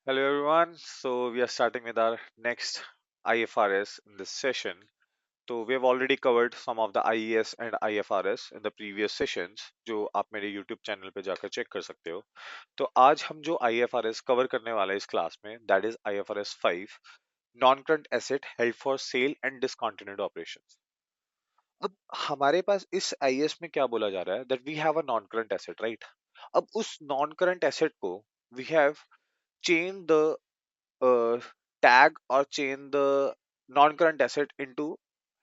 Hello everyone. So we are starting with our next IFRS in this session. So we have already covered some of the IES and IFRS in the previous sessions जो आप मेरे YouTube channel पे जाकर check कर सकते हो. तो आज हम जो IFRS कवर करने वाले हैं इस क्लास में that is IFRS 5 non current asset held for sale and discontinued operations. अब हमारे पास इस आईएएस में क्या बोला जा रहा है that we have a non current asset, right? अब उस नॉन करंट एसेट को we have changed the tag or change the non-current asset into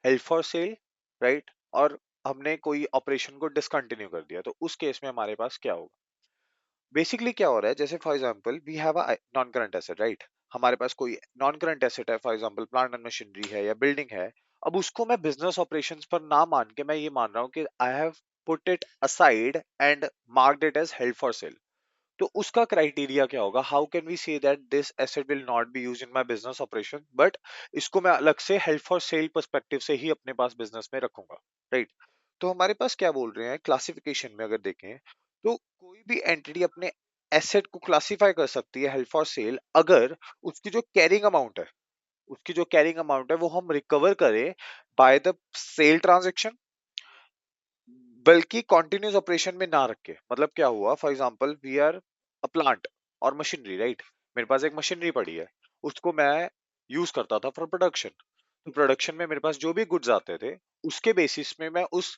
held for sale, right? और हमने कोई ऑपरेशन को डिसकंटिन्यू कर दिया तो उस केस में हमारे पास क्या होगा. बेसिकली क्या हो रहा है, जैसे for example we have a non current asset, right? हमारे पास कोई नॉन करंट एसेट है, for example plant and machinery है या बिल्डिंग है. अब उसको मैं बिजनेस ऑपरेशंस पर ना मान के मैं ये मान रहा हूँ कि I have put it aside and marked it as held for sale. तो उसका क्राइटेरिया क्या होगा? How can we say that this asset will not be used in my business operation, but इसको मैं अलग से हेल्ड फॉर सेल पर्सपेक्टिव से ही अपने पास बिजनेस में रखूंगा, राइट? तो हमारे पास क्या बोल रहे हैं क्लासिफिकेशन में, अगर देखें तो कोई भी एंटिटी अपने एसेट को क्लासिफाई कर सकती है हेल्ड फॉर सेल अगर उसकी जो कैरिंग अमाउंट है, उसकी जो कैरिंग अमाउंट है वो हम रिकवर करें बाय द सेल ट्रांजेक्शन, बल्कि कॉन्टिन्यूस ऑपरेशन में ना रखे. मतलब क्या हुआ, for example we are a plant और मशीनरी, राइट? मेरे पास एक मशीनरी पड़ी है, उसको मैं यूज करता था फॉर प्रोडक्शन. तो प्रोडक्शन में मेरे पास जो भी गुड्स आते थे उसके बेसिस में मैं उस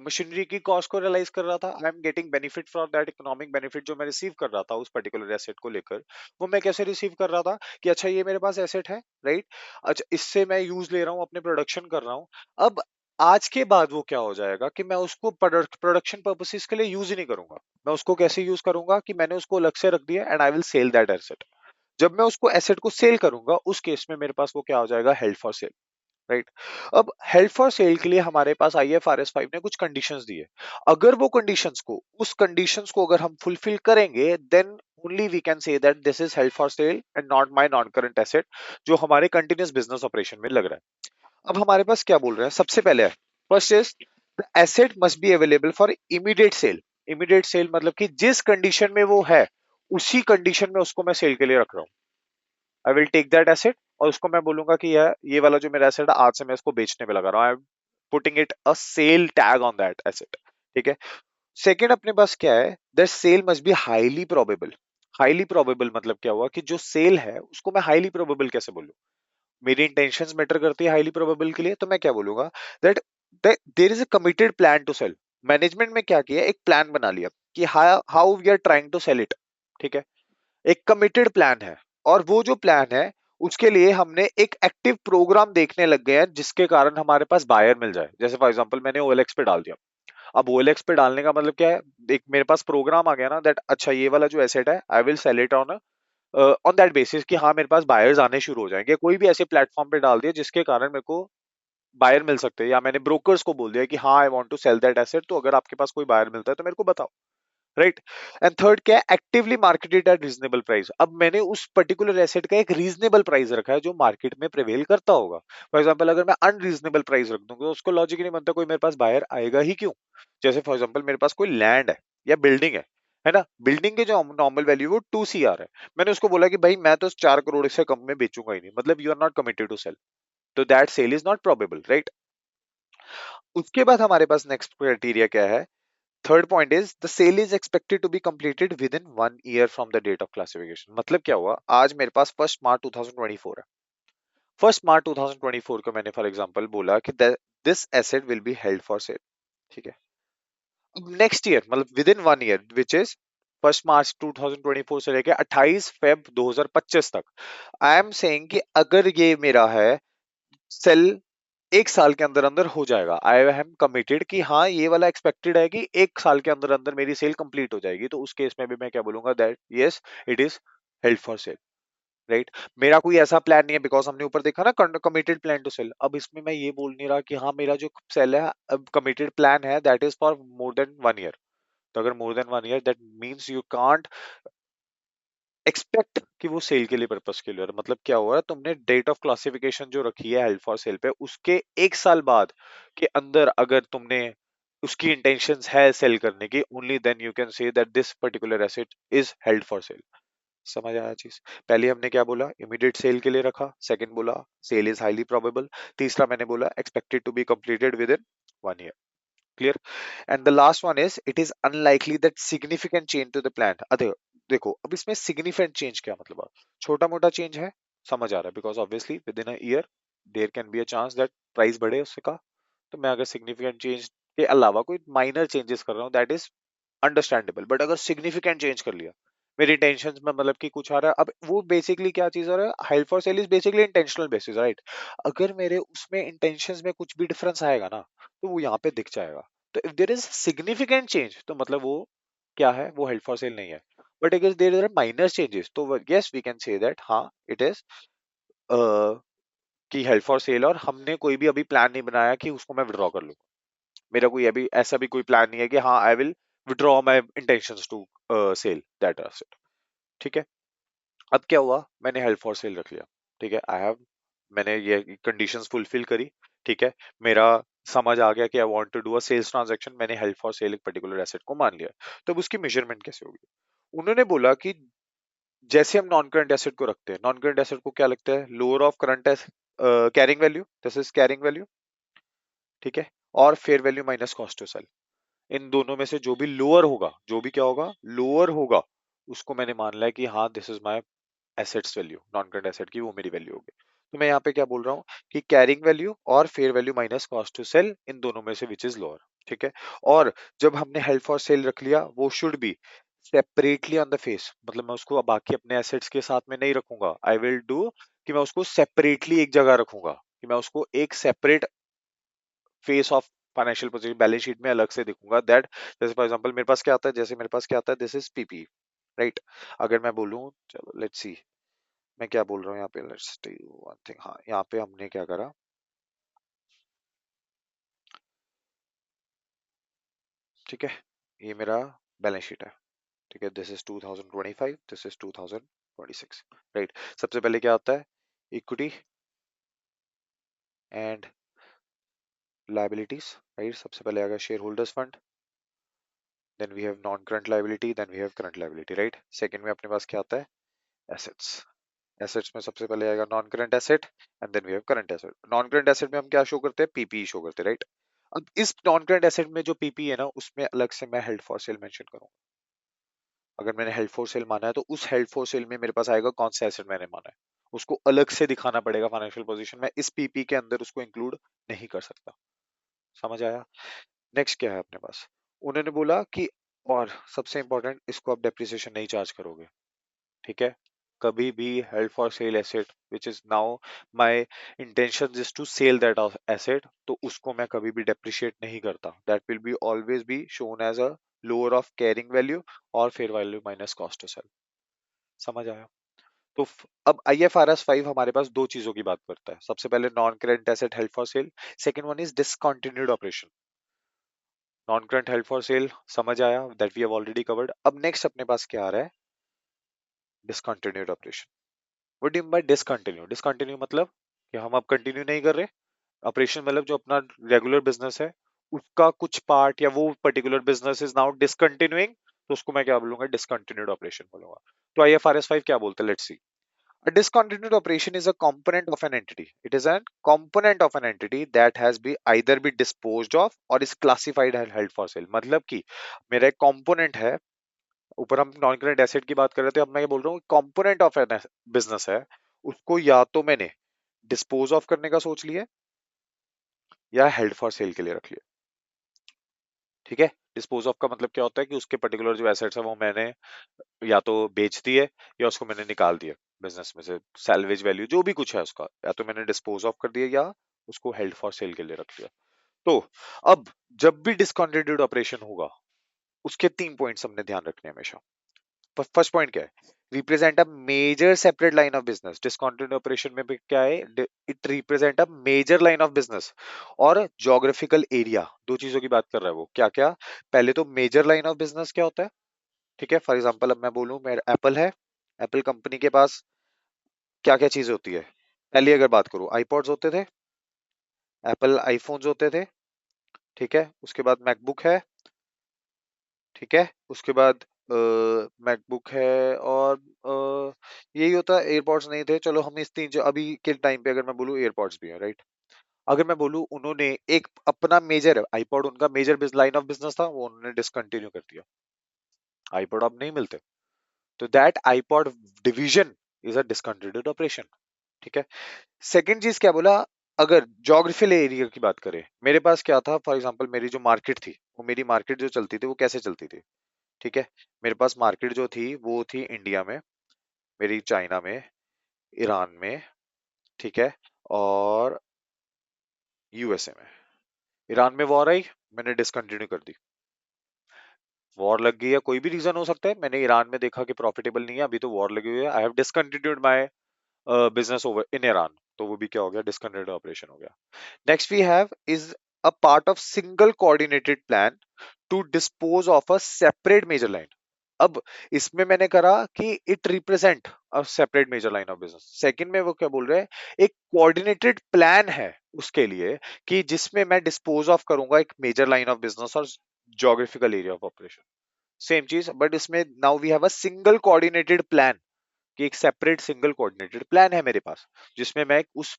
मशीनरी की कॉस्ट को रियलाइज कर रहा था. I am getting benefit from that economic benefit जो मैं रिसीव कर रहा था उस पर्टिकुलर एसेट को लेकर. वो मैं कैसे रिसीव कर रहा था कि अच्छा ये मेरे पास एसेट है, राइट? अच्छा इससे मैं यूज ले रहा हूँ, अपने प्रोडक्शन कर रहा हूँ. अब आज के बाद वो क्या हो जाएगा कि मैं उसको प्रोडक्शन पर्पसेस के लिए यूज ही नहीं करूंगा. मैं उसको कैसे यूज करूंगा कि मैंने उसको अलग से रख दिया and I will sell that asset. जब मैं उसको एसेट को सेल करूंगा उस केस में मेरे पास वो क्या हो जाएगा, हेल्ड फॉर सेल, राइट? अब हेल्ड फॉर सेल के लिए हमारे पास आईएफआरएस 5 ने कुछ कंडीशंस दी है. अगर वो कंडीशंस को उस कंडीशंस को अगर हम फुलफिल करेंगे then only we can say that this is held for sale and not my non current asset जो हमारे कंटिन्यूस बिजनेस ऑपरेशन में लग रहा है. अब हमारे पास क्या बोल रहे हैं, सबसे पहले है first is the asset must be available for immediate sale. Immediate sale मतलब कि जिस कंडीशन में वो है उसी कंडीशन में उसको मैं सेल के लिए रख रहा हूँ. I will take that asset और उसको मैं बोलूंगा कि ये वाला जो मेरा एसेट है आज से मैं इसको बेचने पे लगा रहा हूँ. I am putting it a sale tag on that asset. ठीक है. सेकेंड अपने पास क्या है, that sale must be highly probable. Highly probable मतलब क्या हुआ कि जो सेल है उसको मैं हाईली प्रोबेबल कैसे बोलूं. मेरी इंटेंशंस मैटर करती है हाईली प्रोबेबल के लिए, तो मैं क्या बोलूंगा that there is a committed plan to sell. Management में क्या किया, एक प्लान बना लिया कि how we are trying to sell it. ठीक है. एक कमिटेड प्लान है और वो जो प्लान है उसके लिए हमने एक एक्टिव प्रोग्राम देखने लग गए हैं जिसके कारण हमारे पास बायर मिल जाए. जैसे फॉर एग्जांपल मैंने ओएलएक्स पे डाल दिया. अब ओएलएक्स पे डालने का मतलब क्या है, एक मेरे पास प्रोग्राम आ गया ना दैट अच्छा ये वाला जो एसेट है I will sell it on that basis कि हाँ मेरे पास बायर्स आने शुरू हो जाएंगे. कोई भी ऐसे प्लेटफॉर्म पे डाल दिया जिसके कारण मेरे को बायर मिल सकते हैं, या मैंने ब्रोकर्स को बोल दिया कि हाँ I want to sell that asset, तो अगर आपके पास कोई बायर मिलता है तो मेरे को बताओ, राइट? एंड थर्ड क्या है, actively marketed eight reasonable price. अब मैंने उस पर्टिकुलर एसेट का एक रीजनेबल प्राइस रखा है जो मार्केट में प्रिवेल करता होगा. फॉर एग्जांपल अगर मैं अनरीजनेबल प्राइस रख दूंगा तो उसको लॉजिक ही नहीं बनता, कोई मेरे पास बायर आएगा ही क्यों. जैसे फॉर एग्जांपल मेरे पास कोई लैंड है या बिल्डिंग है ना, बिल्डिंग के जो नॉर्मल वैल्यू वो 2 CR है. मैंने उसको बोला कि भाई मैं तो 4 करोड़ से कम में बेचूंगा ही नहीं, मतलब you are not committed to sell, तो that sale is not probable, right? उसके बाद हमारे पास नेक्स्ट क्राइटेरिया क्या है, third point is the sale is expected to be completed within 1 year from the date of classification. मतलब क्या हुआ, आज मेरे पास 1 मार्च 2024 है. 1 मार्च 2024 को मैंने फॉर एग्जांपल बोला कि this asset will be held for cell. ठीक है. अब नेक्स्ट ईयर मतलब with in 1 year which is 1 मार्च 2024 से लेके 28 फेब 2025 तक, आई एम सेइंग कि अगर ये मेरा है सेल 1 साल के अंदर अंदर हो जाएगा, आई एम कमिटेड कि हाँ ये वाला एक्सपेक्टेड है कि 1 साल के अंदर अंदर मेरी सेल कंप्लीट हो जाएगी, तो उस केस में भी मैं क्या बोलूंगा that yes it is held for cell, right? मेरा कोई ऐसा प्लान नहीं है बिकॉज हमने ऊपर देखा ना कमिटेड प्लान टू सेल. अब इसमें मैं ये बोल नहीं रहा कि हाँ मेरा जो सेल है अब कमिटेड प्लान है that is for more than 1 year. तो अगर more than 1 year that means you can't expect कि वो सेल के लिए पर्पस के लिए हो रहा है. मतलब क्या हुआ है, तुमने डेट ऑफ क्लासिफिकेशन जो रखी है हेल्ड फॉर सेल पे उसके 1 साल बाद के अंदर अगर तुमने उसकी इंटेंशंस है सेल करने की, only then you can say that this particular asset is held for sale. समझ आया चीज? पहले हमने क्या बोला, इमीडिएट सेल के लिए रखा, सेकंड बोला सेल इज हाईली प्रोबेबल, तीसरा मैंने बोला expected to be completed within 1 year. Clear? And the last one is it is unlikely that significant change to the plan. अरे देखो, अब इसमें सिग्निफिकेंट चेंज क्या मतलब? छोटा मोटा चेंज है, समझ आ रहा है, because obviously within a year there can be a chance that price बढ़े उसका। तो मैं अगर सिग्निफिकेंट चेंज के अलावा कोई माइनर चेंजेस कर रहा हूँ, दैट इज अंडरस्टैंडेबल। बट अगर सिग्निफिकेंट चेंज कर लिया मेरी इंटेंशंस में, मतलब कि कुछ आ रहा है, अब वो बेसिकली क्या चीज हो रहा है, help for cell is basically intentional basis, right? अगर मेरे उसमें इंटेंशंस में कुछ भी डिफरेंस आएगा ना, तो वो यहाँ पे दिख जाएगा। तो if there is significant change, तो मतलब वो क्या है, वो हेल्प फॉर सेल नहीं है। बट अगर देयर आर माइनर चेंजेस, तो yes we can say that हाँ इट इज कि हेल्प फॉर सेल, और हमने कोई भी अभी प्लान नहीं बनाया कि उसको मैं विड्रॉ कर लूँ। मेरा कोई अभी ऐसा भी कोई प्लान नहीं है कि हाँ I will withdraw my intentions to sell that asset. ठीक है? अब क्या हुआ, मैंने हेल्प फॉर सेल रख लिया। ठीक है, आई हैव, मैंने ये कंडीशंस फुलफिल करी। ठीक है, मेरा समझ आ गया कि I want to do a sales transaction, मैंने हेल्प फॉर सेल एक पर्टिकुलर एसेट को मान लिया। तो अब उसकी मेजरमेंट कैसे होगी? उन्होंने बोला कि जैसे हम नॉन करंट एसेट को रखते हैं, नॉन करंट एसेट को क्या लगता है, lower of current carrying value, this is carrying value. ठीक है, और fair value minus cost to sell. इन दोनों में से जो भी लोअर होगा, जो भी क्या होगा, लोअर होगा, उसको मैंने मान लिया कि हाँ this is my assets value, non current asset की वो मेरी वैल्यू होगी। तो मैं यहाँ पे क्या बोल रहा हूँ कि कैरिंग वैल्यू और fair value minus cost to sell, इन दोनों में से विच इज लोअर। ठीक है, और जब हमने हेल्ड फॉर सेल रख लिया, वो should be separately on the face, मतलब मैं उसको बाकी अपने एसेट्स के साथ में नहीं रखूंगा। आई विल डू कि मैं उसको सेपरेटली एक जगह रखूंगा, कि मैं उसको एक separate face of financial position balance sheet में अलग से दिखूंगा। दैट जैसे फॉर एग्जांपल मेरे पास क्या आता है, जैसे मेरे पास क्या आता है, दिस इज पीपी, राइट? अगर मैं बोलूं, चलो लेट्स सी, मैं क्या बोल रहा हूँ यहाँ पे, लेट्स डू वन थिंग। हाँ, यहाँ पे हमने क्या करा, ठीक है, ये मेरा बैलेंस शीट है। ठीक है, this is 2025, this is 2026, right? सबसे पहले क्या आता है, इक्विटी एंड लायबिलिटीज, राइट? सबसे पहले आएगा shareholders fund, then we have non current liability, then we have current liability, right? Second में अपने पास क्या आता है, एसेट्स। एसेट्स में सबसे पहले आएगा non current asset, and then we have current asset. Non current asset में हम क्या शो करते हैं, पीपी शो करते हैं, राइट? अब इस नॉन करंट एसेट में जो पीपी है ना, उसमें अलग से मैं हेल्ड फॉर सेल मेंशन करूंगा। अगर मैंने हेल्ड फॉर सेल माना है, तो उस हेल्ड फॉर सेल में मेरे पास आएगा कौन सा एसेट मैंने माना है, उसको अलग से दिखाना पड़ेगा फाइनेंशियल पोजीशन में, इस पीपी के अंदर उसको इंक्लूड नहीं कर सकता। समझ आया? नेक्स्ट क्या है अपने पास, उन्होंने बोला कि और सबसे इंपॉर्टेंट, इसको आप डेप्रिसिएशन नहीं चार्ज करोगे। ठीक है, कभी भी held for sale asset which is now my intention is to sell that asset, तो उसको मैं कभी भी डेप्रिशिएट नहीं करता। That will be always be shown as a lower of carrying value और fair value minus cost to sell. समझ आया? तो अब IFRS 5 हमारे पास दो चीजों की बात करता है। सबसे पहले non current asset held for sale, second one is discontinued operation. Non current held for sale समझ आया, that we have already covered. अब नेक्स्ट अपने पास क्या आ रहा है, discontinued operation. What do you mean by discontinue? Discontinue मतलब कि हम अब कंटिन्यू नहीं कर रहे ऑपरेशन, मतलब जो अपना रेगुलर बिजनेस है उसका कुछ पार्ट, या वो particular business is now discontinuing, तो उसको मैं क्या बोलूंगा, डिसकंटिन्यूड ऑपरेशन बोलूंगा। तो IFRS 5 क्या बोलते हैं, let's see. A discontinued operation is a component of an entity. It is a component of an entity that has be either be disposed of or is classified as held for sale. मतलब कि मेरा एक component है, ऊपर हम non current asset की बात कर रहे थे, अब मैं ये बोल रहा हूँ कंपोनेंट ऑफ एन बिजनेस है, उसको या तो मैंने डिस्पोज ऑफ करने का सोच लिया या हेल्ड फॉर सेल के लिए रख लिया। ठीक है, डिस्पोज ऑफ का मतलब क्या होता है कि उसके पर्टिकुलर जो एसेट्स है वो मैंने या तो बेच दिए या उसको मैंने निकाल दिया बिजनेस में से, सैल्वेज वैल्यू जो भी कुछ है उसका, या तो मैंने डिस्पोज ऑफ कर दिया या उसको हेल्ड फॉर सेल के लिए रख लिया। तो अब जब भी डिसकंटिन्यूड ऑपरेशन होगा, उसके 3 पॉइंट्स हमने ध्यान रखने हैं हमेशा। फर्स्ट पॉइंट क्या है, represent a major separate line of business. Discontinued operation में भी क्या है, it represent a major line of business और ज्योग्राफिकल एरिया, दो चीजों की बात कर रहा है वो। क्या क्या, पहले तो मेजर लाइन ऑफ बिजनेस क्या होता है? ठीक है, फॉर एग्जांपल अब मैं बोलूं, मेरा एप्पल है, एप्पल कंपनी के पास क्या क्या चीज होती है? पहली अगर बात करूं, आईपॉड्स होते थे, एप्पल आईफोन्स होते थे, ठीक है, उसके बाद मैकबुक है, ठीक है, उसके बाद मैकबुक है, और यही होता है, एयरपॉड्स नहीं थे, चलो हम इस तीन अभी के टाइम पे अगर मैं बोलूँ एयरपॉड्स भी है, राइट। अगर मैं बोलूँ उन्होंने एक अपना मेजर आईपॉड, उनका मेजर लाइन ऑफ बिजनेस था, वो उन्होंने डिसकंटिन्यू कर दिया, आईपॉड अब नहीं मिलते। तो that iPod division is a discontinued operation, ठीक है। सेकंड चीज क्या बोला, अगर जोग्राफिकल एरिया की बात करें, मेरे पास क्या था, फॉर एग्जांपल मेरी जो मार्केट थी, वो मेरी मार्केट जो चलती थी वो कैसे चलती थी, ठीक है। मेरे पास मार्केट जो थी वो थी इंडिया में, मेरी चाइना में, ईरान में, ठीक है, और यूएसए में। ईरान में वॉर आई, मैंने डिसकंटिन्यू कर दी। वॉर लग गई है, कोई भी रीजन हो सकता है, मैंने ईरान में देखा कि प्रॉफिटेबल नहीं है, अभी तो वॉर लगी हुई है, I have discontinued my business over in Iran, तो वो भी क्या हो गया, डिसकंटिन्यूड ऑपरेशन हो गया। Next we have is a part of single coordinated plan to dispose of a separate major line. अब इसमें मैंने करा कि it represent a separate major line of business. Second में वो क्या बोल रहे हैं, एक कोऑर्डिनेटेड प्लान है उसके लिए, कि जिसमें मैं डिस्पोज ऑफ करूंगा एक मेजर लाइन ऑफ बिजनेस और geographical area of operation. Same चीज, बट इसमें now we have a single coordinated plan, कि एक सेपरेट सिंगल कोऑर्डिनेटेड प्लान है मेरे पास, जिसमें मैं उस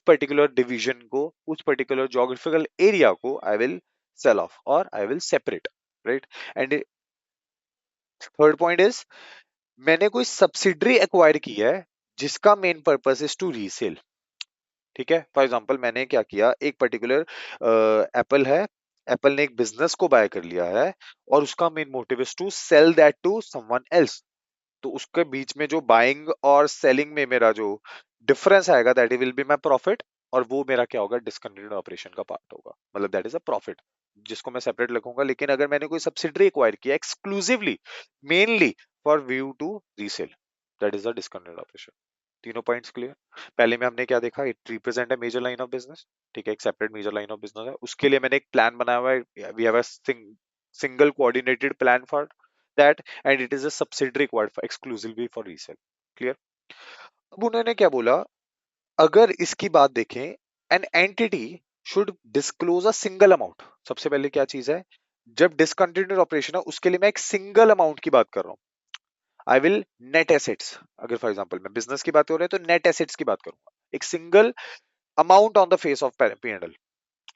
पर्टिकुलर डिवीजन को, उस पर्टिकुलर ज्योग्राफिकल एरिया को आई विल सेल ऑफ और I will separate, right. And third point is, मैंने कोई सब्सिडरी एक्वायर की है जिसका main purpose is to resell, ठीक है। फॉर एग्जांपल मैंने क्या किया, एक पर्टिकुलर एप्पल है, एप्पल ने एक बिजनेस को बाय कर लिया है और उसका main motive is to sell that to someone else. तो उसके बीच में जो बाइंग और सेलिंग में मेरा जो डिफरेंस आएगा, that will be my profit, और वो मेरा क्या होगा, डिसकंटिन्यूड ऑपरेशन का पार्ट होगा, मतलब दैट इज अ प्रॉफिट, जिसको मैं सेपरेट लिखूंगा। लेकिन अगर मैंने कोई सब्सिडरी एक्वायर किया exclusively, mainly for view to resell, that is a discontinued operation. तीनों पॉइंट्स क्लियर। पहले में हमने क्या देखा, it represent a major line of business, ठीक है, एक separate major line of business है, उसके लिए मैंने एक प्लान बनाया हुआ है, we have a single coordinated plan for that, and it is a subsidiary acquired for exclusively for resell. Clear. अब उन्होंने क्या बोला, अगर इसकी बात देखें, an entity should disclose a single amount. सबसे पहले क्या चीज है, जब डिसकंटिन्यूड ऑपरेशन है उसके लिए मैं एक सिंगल अमाउंट की बात कर रहा हूँ, आई विल नेट एसेट्स। अगर फॉर एग्जांपल मैं बिजनेस की बात कर रहे हैं तो नेट एसेट्स की बात करूंगा, एक single amount on the face of P.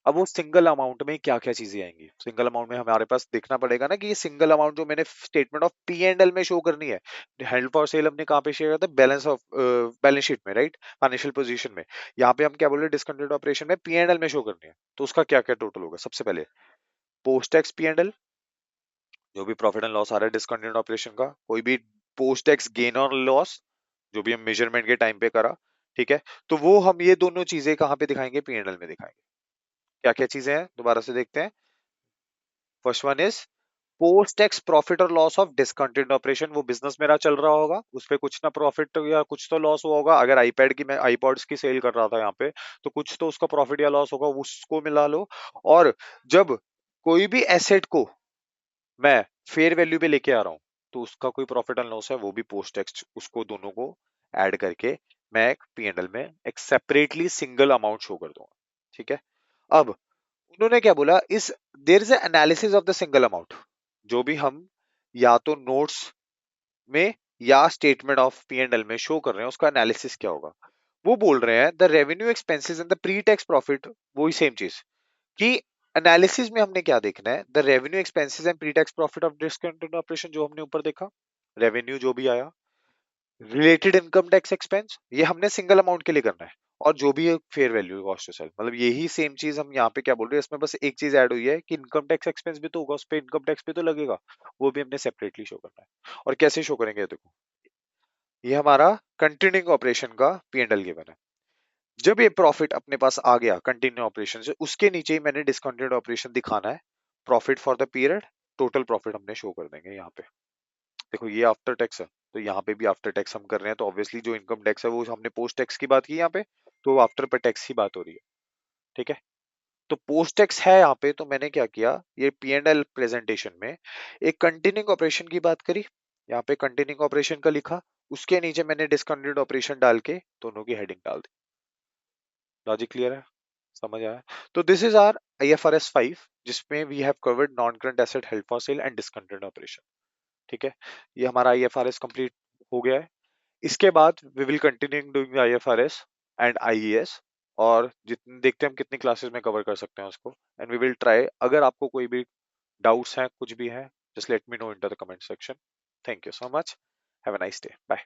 अब वो सिंगल अमाउंट में क्या क्या चीजें आएंगी, सिंगल अमाउंट में हमारे पास देखना पड़ेगा ना, कि ये सिंगल अमाउंट जो मैंने statement of P and L में शो करनी है, हेल्ड फॉर सेल हमने कहाँ पे शेयर किया था, बैलेंस ऑफ बैलेंस शीट में, राइट, फाइनेंशियल पोजीशन में। यहाँ पे हम क्या बोल रहे हैं, डिस्कंटिन्यूड ऑपरेशन में पी एंड एल में शो करनी है, तो उसका क्या क्या टोटल होगा। सबसे पहले post tax P and L, जो भी प्रॉफिट एंड लॉस आ रहा है डिस्कंटिन्यूड ऑपरेशन का, कोई भी पोस्ट टैक्स गेन और लॉस जो भी हम मेजरमेंट के टाइम पे करा, ठीक है, तो वो हम ये दोनों चीजें कहाँ पे दिखाएंगे, पी एंड एल में दिखाएंगे। क्या क्या चीजें हैं दोबारा से देखते हैं। First one is post tax profit और लॉस ऑफ डिसकंटिन्यूड ऑपरेशन, वो बिजनेस मेरा चल रहा होगा, उस पे कुछ ना प्रॉफिट या कुछ तो लॉस हुआ होगा। अगर आईपैड की, मैं आईपॉड्स की सेल कर रहा था यहाँ पे, तो कुछ तो उसका प्रॉफिट या लॉस होगा, उसको मिला लो। और जब कोई भी एसेट को मैं फेयर वैल्यू पे लेके आ रहा हूँ, तो उसका कोई प्रॉफिट एंड लॉस है, वो भी पोस्ट टैक्स, उसको दोनों को ऐड करके मैं एक पी&एल में एक सेपरेटली सिंगल अमाउंट शो कर दूंगा, ठीक है। अब उन्होंने क्या बोला, इस there is analysis of the single amount, जो भी हम या तो नोट्स में या statement of P and L में शो कर रहे हैं, उसका एनालिसिस क्या होगा। वो बोल रहे हैं the revenue expenses and the pre tax profit, वही सेम चीज, कि एनालिसिस में हमने क्या देखना है, the revenue expenses and pre tax profit of discontinued operation, जो हमने ऊपर देखा, रेवेन्यू जो भी आया, रिलेटेड इनकम टैक्स एक्सपेंस, ये हमने सिंगल अमाउंट के लिए करना है, और जो भी fair value cost to sell, मतलब यही सेम चीज हम यहाँ पे क्या बोल रहे हैं, इसमें बस एक चीज ऐड हुई है कि इनकम टैक्स एक्सपेंस भी तो होगा, उस पे इनकम टैक्स भी तो लगेगा, वो भी हमने सेपरेटली शो करना है। और कैसे शो करेंगे, ये देखो, ये हमारा कंटिन्यूइंग ऑपरेशन का पी एंड एल गिवन है। जब ये प्रॉफिट अपने पास आ गया कंटिन्यू ऑपरेशन से, उसके नीचे ही मैंने डिस्कंटिन्यूड ऑपरेशन दिखाना है, profit for the period, total profit हमने शो कर देंगे यहाँ पे। देखो ये आफ्टर टैक्स है, तो यहाँ पे भी आफ्टर टैक्स हम कर रहे हैं, तो ऑब्वियसली जो इनकम टैक्स है वो हमने पोस्ट टैक्स की बात की यहाँ पे, तो आफ्टर पर टैक्स की बात हो रही है, ठीक है। तो पोस्ट टैक्स है यहाँ पे, तो मैंने क्या किया, ये पी एंड एल प्रेजेंटेशन में एक कंटिन्यूइंग ऑपरेशन की बात करी, यहाँ पे कंटिन्यूइंग ऑपरेशन का लिखा, उसके नीचे मैंने डिस्कंटिन्यूड ऑपरेशन डाल के दोनों की हेडिंग डाल दी। लॉजिक क्लियर है, समझ आया। तो दिस इज आर IFRS 5, जिसमें we have covered non current asset held for sale and discontinued operation, ठीक है। ये हमारा IFRS कंप्लीट हो गया है। इसके बाद we will continue doing IFRS and IES, और जितने देखते हैं हम कितनी क्लासेस में कवर कर सकते हैं उसको, एंड वी विल ट्राई। अगर आपको कोई भी डाउट्स हैं, कुछ भी है, just let me know in the comment section. Thank you so much, have a nice day, bye.